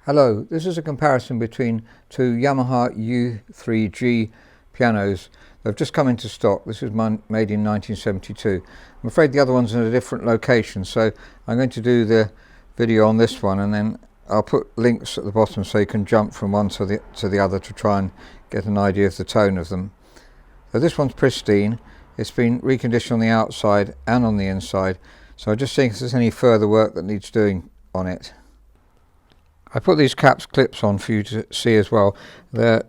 Hello, this is a comparison between two Yamaha U3G pianos. They've just come into stock. This is made in 1972. I'm afraid the other one's in a different location, so I'm going to do the video on this one, and then I'll put links at the bottom so you can jump from one to the other to try and get an idea of the tone of them. So this one's pristine. It's been reconditioned on the outside and on the inside, so I'm just seeing if there's any further work that needs doing on it. I put these clips on for you to see as well. They're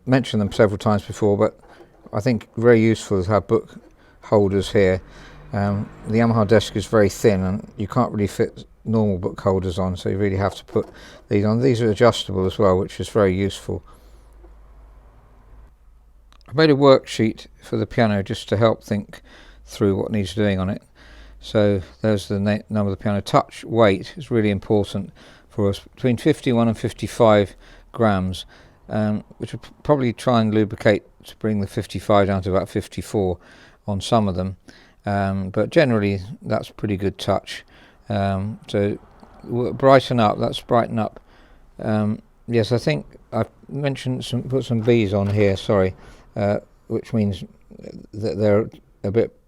mentioned them several times before, but I think very useful to have book holders here. The Yamaha desk is very thin and you can't really fit normal book holders on, so you really have to put these on. These are adjustable as well, which is very useful. I made a worksheet for the piano just to help think through what needs doing on it. So there's the number of the piano. Touch weight is really important for us, between 51 and 55 grams, which will probably try and lubricate to bring the 55 down to about 54 on some of them, but generally that's pretty good touch. So brighten up, that's brighten up. Yes, I think I've mentioned put some B's on here, sorry, which means that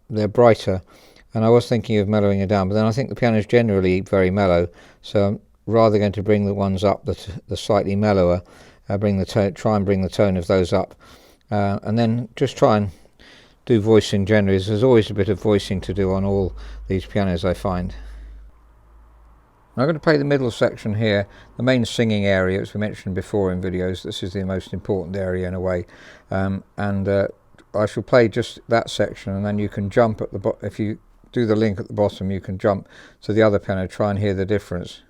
they're brighter, and I was thinking of mellowing it down, but then I think the piano is generally very mellow, so I'm rather going to bring the ones up the slightly mellower, try and bring the tone of those up, and then just try and do voicing generally. There's always a bit of voicing to do on all these pianos, I find. Now I'm going to play the middle section here, the main singing area, as we mentioned before in videos. This is the most important area in a way, and I shall play just that section, and then you can jump at the bottom. If you do the link at the bottom, you can jump to the other piano, try and hear the difference.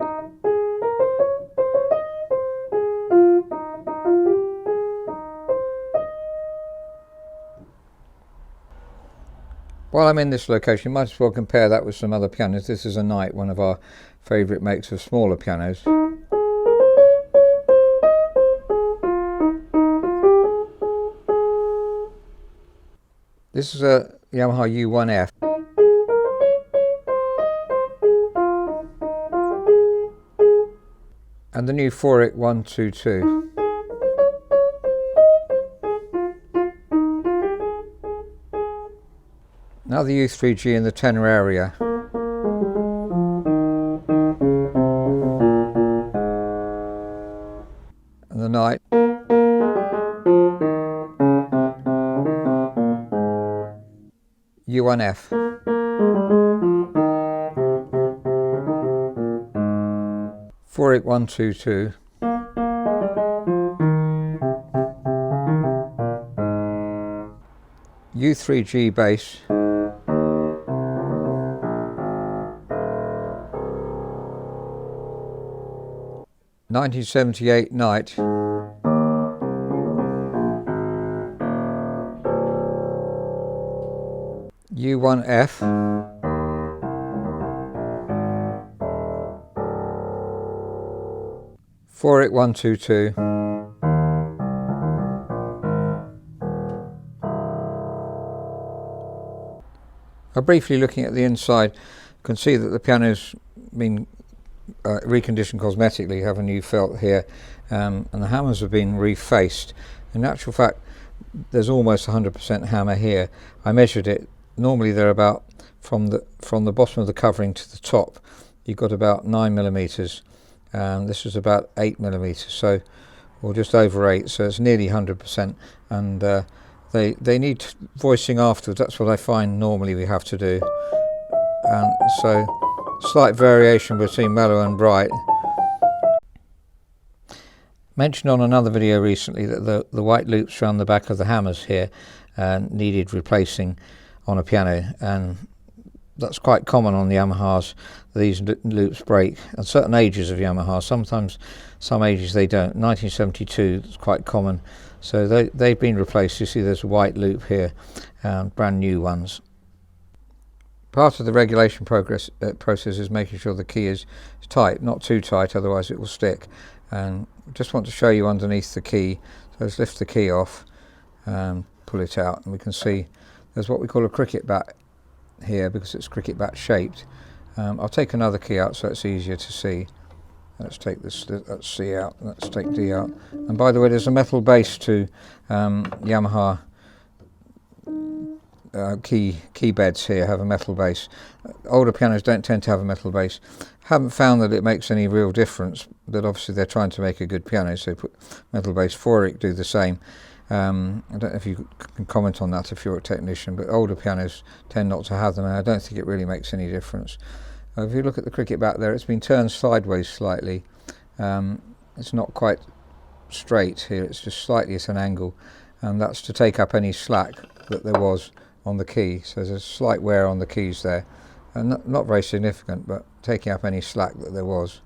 While I'm in this location, you might as well compare that with some other pianos. This is a Knight, one of our favourite makes of smaller pianos. This is a Yamaha U1F. And the new Feurich 122. Now the U3G in the tenor area. And the Knight. U1F. Feurich 122. U3G bass. (1978) Knight. U1F. Feurich 122. Briefly looking at the inside, you can see that the piano's been reconditioned cosmetically. You have a new felt here, and the hammers have been refaced. In actual fact, there's almost 100% hammer here. I measured it. Normally they're about from the bottom of the covering to the top. You've got about 9mm. This is about 8mm, so or just over 8. So it's nearly 100%, and they need voicing afterwards. That's what I find normally we have to do, and so slight variation between mellow and bright. Mentioned on another video recently that the white loops around the back of the hammers here needed replacing on a piano, and that's quite common on the Yamahas. These loops break at certain ages of Yamaha. Sometimes some ages they don't. 1972 is quite common, so they've been replaced. You see there's a white loop here, brand new ones. Part of the regulation process is making sure the key is tight, not too tight, otherwise it will stick. And just want to show you underneath the key. So let's lift the key off and pull it out, and we can see there's what we call a cricket bat here because it's cricket bat shaped. I'll take another key out so it's easier to see. Let's take this, that's C out, let's take D out. And by the way, there's a metal base to Yamaha key beds here have a metal base. Older pianos don't tend to have a metal base. Haven't found that it makes any real difference, but obviously they're trying to make a good piano, so put metal base. Feurich do the same. I don't know if you can comment on that if you're a technician, but older pianos tend not to have them, and I don't think it really makes any difference. If you look at the cricket back there, it's been turned sideways slightly. It's not quite straight here, it's just slightly at an angle, and that's to take up any slack that there was on the key. So there's a slight wear on the keys there, and not very significant, but taking up any slack that there was.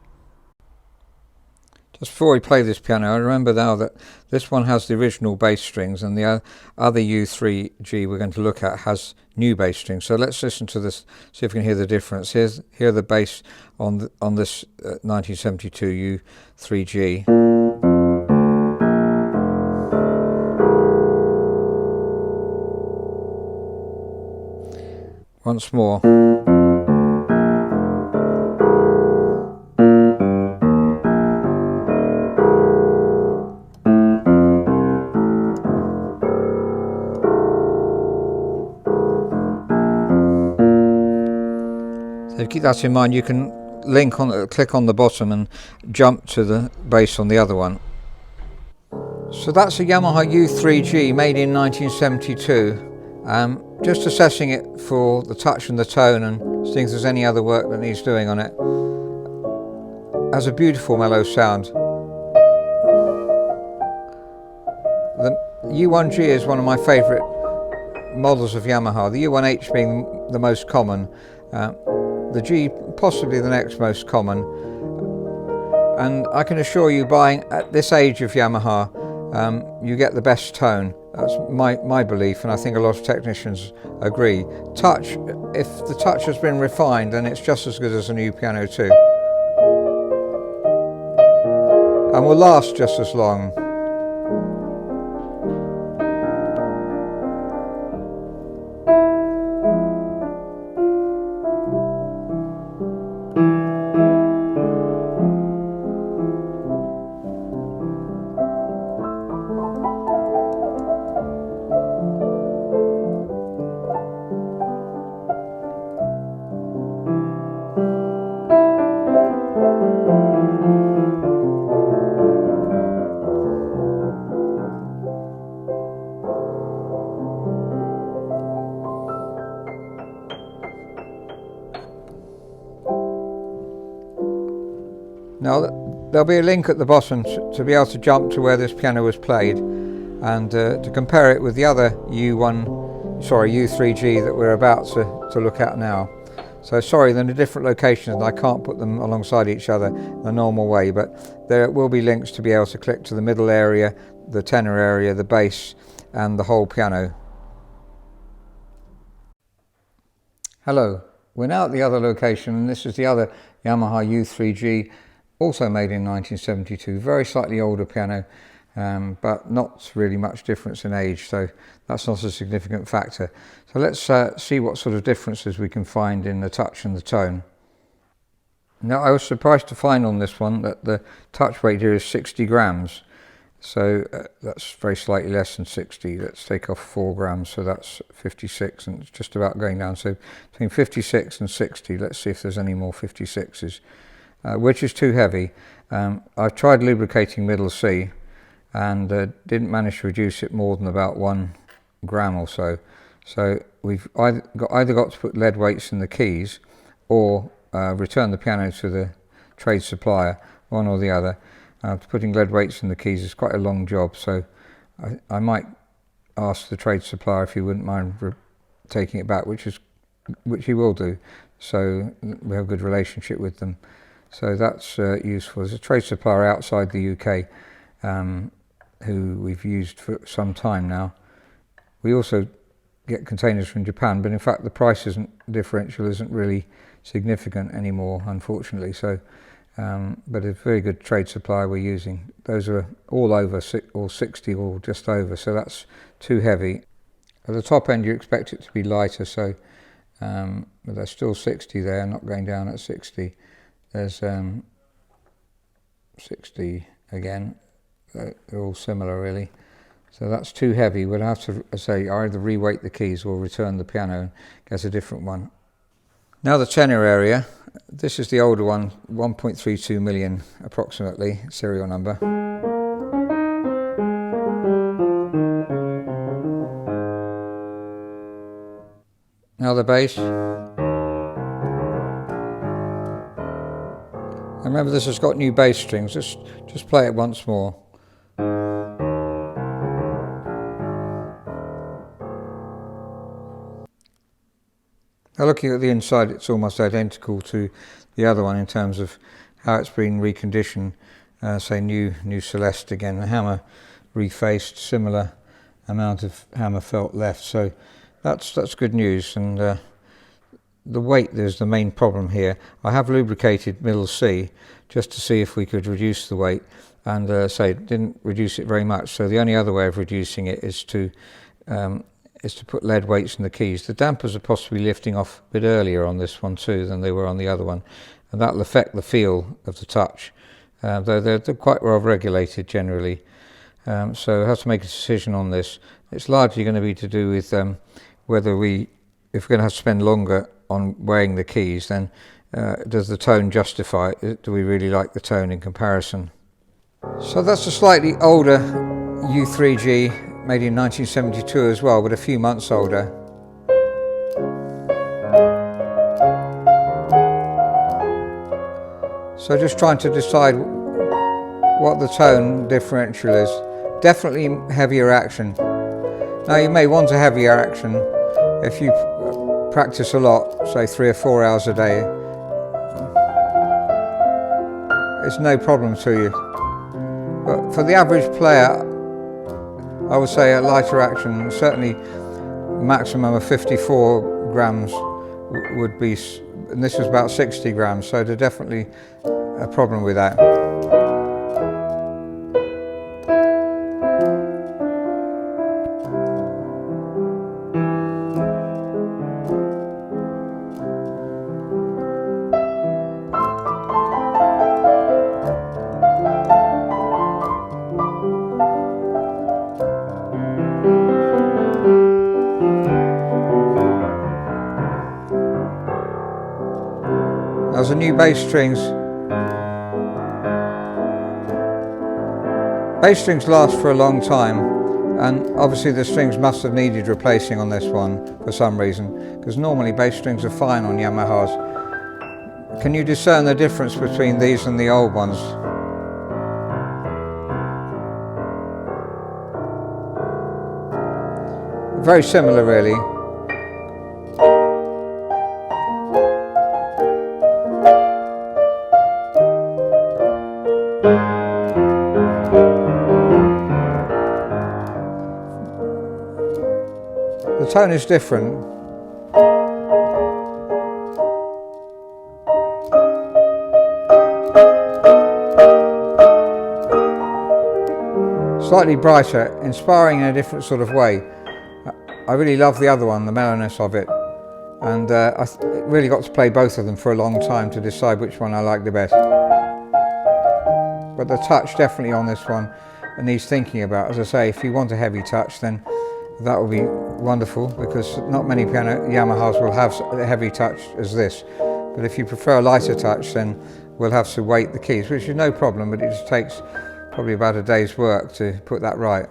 Just before we play this piano, I remember now that this one has the original bass strings, and the other U3G we're going to look at has new bass strings. So let's listen to this, see if we can hear the difference. Here the bass on this 1972 U3G. Once more. So keep that in mind. You can click on the bottom and jump to the bass on the other one. So that's a Yamaha U3G made in 1972. Just assessing it for the touch and the tone and seeing if there's any other work that needs doing on it. Has a beautiful mellow sound. The U1G is one of my favourite models of Yamaha, the U1H being the most common, the G possibly the next most common, and I can assure you, buying at this age of Yamaha, you get the best tone. That's my belief, and I think a lot of technicians agree. Touch, if the touch has been refined, then it's just as good as a new piano too, and will last just as long. Now there'll be a link at the bottom to be able to jump to where this piano was played, and to compare it with the other U3G that we're about to look at now. So sorry, they're in different locations and I can't put them alongside each other the normal way, but there will be links to be able to click to the middle area, the tenor area, the bass, and the whole piano. Hello, we're now at the other location, and this is the other Yamaha U3G, also made in 1972, very slightly older piano, but not really much difference in age, so that's not a significant factor. So let's see what sort of differences we can find in the touch and the tone. Now, I was surprised to find on this one that the touch weight here is 60 grams, so that's very slightly less than 60. Let's take off 4 grams, so that's 56, and it's just about going down. So between 56 and 60, let's see if there's any more 56s. Which is too heavy. I've tried lubricating middle C and didn't manage to reduce it more than about 1 gram or so. So we've either got to put lead weights in the keys or return the piano to the trade supplier, one or the other. Putting lead weights in the keys is quite a long job, so I might ask the trade supplier if he wouldn't mind taking it back, which he will do. So we have a good relationship with them. So that's useful. There's a trade supplier outside the UK who we've used for some time now. We also get containers from Japan, but in fact the price differential isn't really significant anymore, unfortunately. So, but a very good trade supplier we're using. Those are all over or 60 or just over, so that's too heavy. At the top end you expect it to be lighter, so but there's still 60 there, not going down at 60. There's 60 again. They're all similar really. So that's too heavy. We'll have to say either reweight the keys or return the piano and get a different one. Now the tenor area. This is the older one, 1.32 million approximately, serial number. Now the bass. Remember, this has got new bass strings. Just play it once more. Now looking at the inside, it's almost identical to the other one in terms of how it's been reconditioned. Say new Celeste again, the hammer refaced, similar amount of hammer felt left. So that's good news. And the weight is the main problem here. I have lubricated middle C just to see if we could reduce the weight, and say it didn't reduce it very much. So the only other way of reducing it is to put lead weights in the keys. The dampers are possibly lifting off a bit earlier on this one too than they were on the other one, and that'll affect the feel of the touch, though they're quite well regulated generally. So I have to make a decision on this. It's largely going to be to do with whether if we're going to have to spend longer on weighing the keys, then does the tone justify it? Do we really like the tone in comparison? So that's a slightly older U3G, made in 1972 as well, but a few months older. So just trying to decide what the tone differential is. Definitely heavier action. Now you may want a heavier action if you practice a lot, say 3 or 4 hours a day. It's no problem to you. But for the average player, I would say a lighter action, certainly maximum of 54 grams would be, and this was about 60 grams, so there's definitely a problem with that. There's the new bass strings. Bass strings last for a long time, and obviously the strings must have needed replacing on this one for some reason, because normally bass strings are fine on Yamahas. Can you discern the difference between these and the old ones? Very similar really. The tone is different. Slightly brighter, inspiring in a different sort of way. I really love the other one, the mellowness of it, and I really got to play both of them for a long time to decide which one I like the best. But the touch definitely on this one needs thinking about. As I say, if you want a heavy touch, then that will be wonderful, because not many Yamahas will have a heavy touch as this. But if you prefer a lighter touch, then we'll have to weight the keys, which is no problem, but it just takes probably about a day's work to put that right.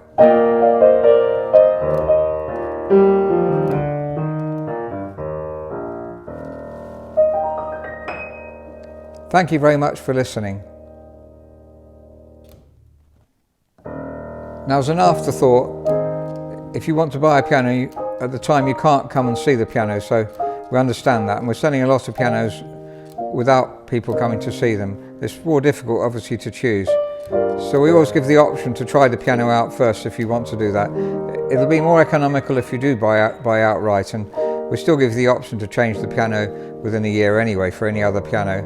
Thank you very much for listening. Now, as an afterthought, if you want to buy a piano, at the time you can't come and see the piano, so we understand that, and we're selling a lot of pianos without people coming to see them. It's more difficult obviously to choose, so we always give the option to try the piano out first if you want to do that. It'll be more economical if you do buy outright, and we still give the option to change the piano within a year anyway for any other piano.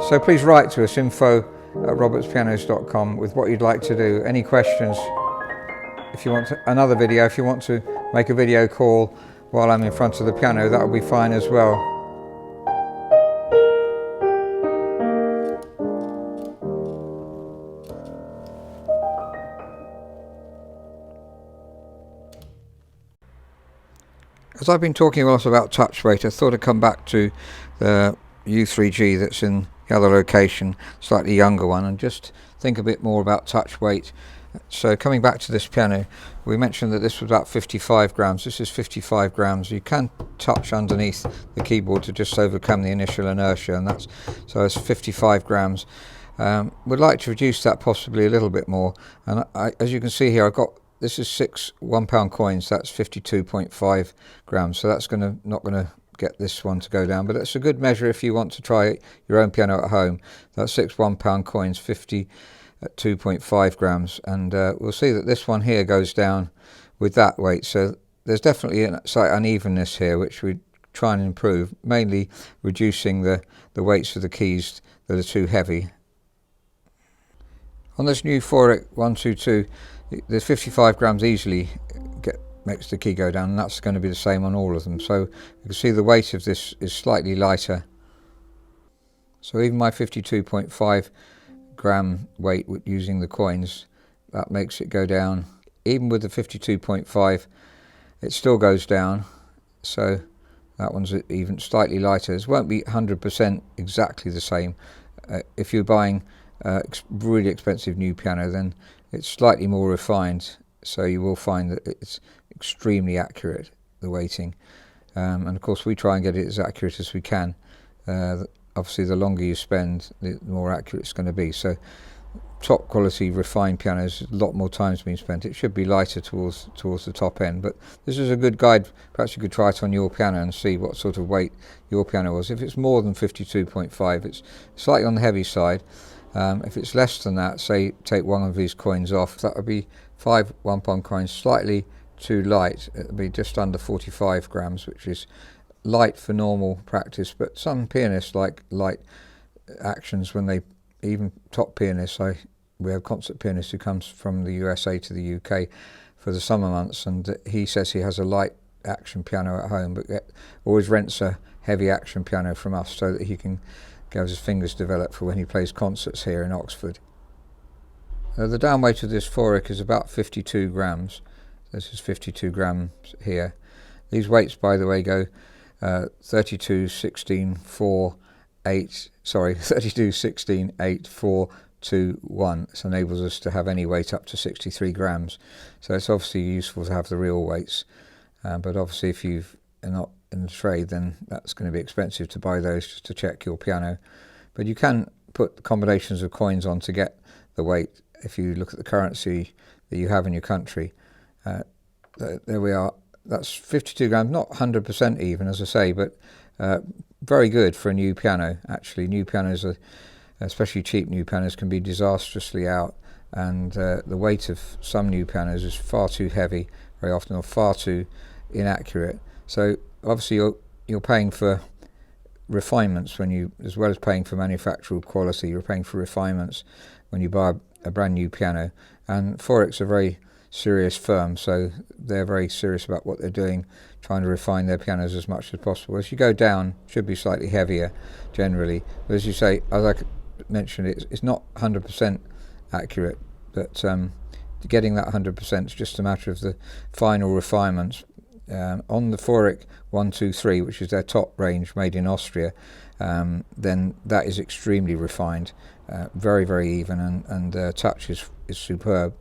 So please write to us, info@robertspianos.com, with what you'd like to do, any questions. If you want another video, if you want to make a video call while I'm in front of the piano, that will be fine as well. As I've been talking a lot about touch weight, I thought I'd come back to the U3G that's in the other location, slightly younger one, and just think a bit more about touch weight. So coming back to this piano, we mentioned that this was about 55 grams. This is 55 grams. You can touch underneath the keyboard to just overcome the initial inertia, and that's 55 grams. We'd like to reduce that possibly a little bit more, and as you can see here, I've got, this is 6 £1 coins. That's 52.5 grams. So that's not going to get this one to go down, but it's a good measure if you want to try your own piano at home. That's 6 £1 coins, 52.5 grams, and we'll see that this one here goes down with that weight. So there's definitely a slight unevenness here, which we try and improve, mainly reducing the weights of the keys that are too heavy. On this new Feurich 122, the 55 grams easily makes the key go down, and that's going to be the same on all of them. So you can see the weight of this is slightly lighter. So even my 52.5 gram weight using the coins, that makes it go down. Even with the 52.5, it still goes down. So that one's even slightly lighter. It won't be 100% exactly the same. If you're buying really expensive new piano, then it's slightly more refined, so you will find that it's extremely accurate, the weighting, and of course we try and get it as accurate as we can. Obviously the longer you spend, the more accurate it's going to be. So top quality refined pianos, a lot more time's been spent. It should be lighter towards the top end, but this is a good guide. Perhaps you could try it on your piano and see what sort of weight your piano was. If it's more than 52.5, it's slightly on the heavy side. If it's less than that, say take one of these coins off, that would be 5 £1 coins, slightly too light. It would be just under 45 grams, which is light for normal practice, but some pianists like light actions when they, even top pianists, we have concert pianists who comes from the USA to the UK for the summer months, and he says he has a light action piano at home, but always rents a heavy action piano from us so that he can get his fingers developed for when he plays concerts here in Oxford. The down weight of this Feurich is about 52 grams. This is 52 grams here. These weights, by the way, go 32, 16, 4, 8, sorry, 32, 16, 8, 4, 2, 1. This enables us to have any weight up to 63 grams. So it's obviously useful to have the real weights. But obviously if you're not in the trade, then that's going to be expensive to buy those just to check your piano. But you can put combinations of coins on to get the weight if you look at the currency that you have in your country. There we are. That's 52 grams, not 100% even, as I say, but very good for a new piano. Actually, new pianos, especially cheap new pianos, can be disastrously out, and the weight of some new pianos is far too heavy very often, or far too inaccurate. So obviously you're paying for refinements when you, as well as paying for manufacturer quality, you're paying for refinements when you buy a brand new piano. And Feurich's a very serious firm, so they're very serious about what they're doing, trying to refine their pianos as much as possible. As you go down, it should be slightly heavier generally, but as you say, as I mentioned, it's not 100% accurate, but getting that 100% is just a matter of the final refinements. On the Feurich 123, which is their top range made in Austria, then that is extremely refined, very, very even, and touch is superb.